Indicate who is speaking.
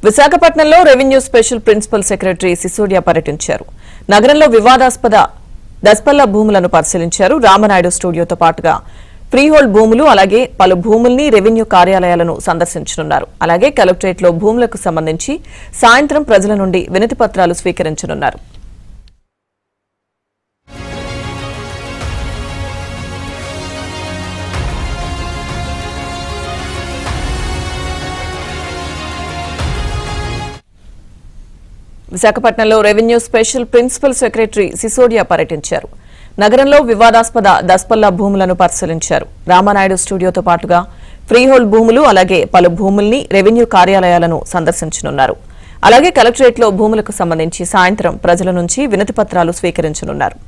Speaker 1: విశాఖపట్నంలో revenue special principal secretary Sisodia పర్యటించారు. నగరంలో వివాదాస్పద దస్పల్ల భూములను పరిశీలించారు. రామనాయుడు స్టూడియోతో పాటుగా ఫ్రీహోల్డ్ భూములు అలాగే పలు భూముల్ని రెవెన్యూ కార్యాలయాలను సందర్శించనున్నారు. అలాగే కలెక్టరేట్లో భూములకు సంబంధించి సాయంత్రం ప్రజల నుండి వినతి పత్రాలు స్వీకరించనున్నారు. విశాఖపట్నంలో revenue special principal secretary Sisodia పర్యటించారు. నగరంలో వివాదాస్పద దస్పల్ల భూములను పరిశీలించారు. రామనాయుడు స్టూడియోతో పాటుగా ఫ్రీహోల్డ్ భూములు అలాగే పలు భూముల్ని రెవెన్యూ కార్యాలయాలను సందర్శించనున్నారు. అలాగే కలెక్టరేట్లో భూములకు సంబంధించి సాయంత్రం ప్రజల నుంచి వినతి పత్రాలు స్వీకరించనున్నారు.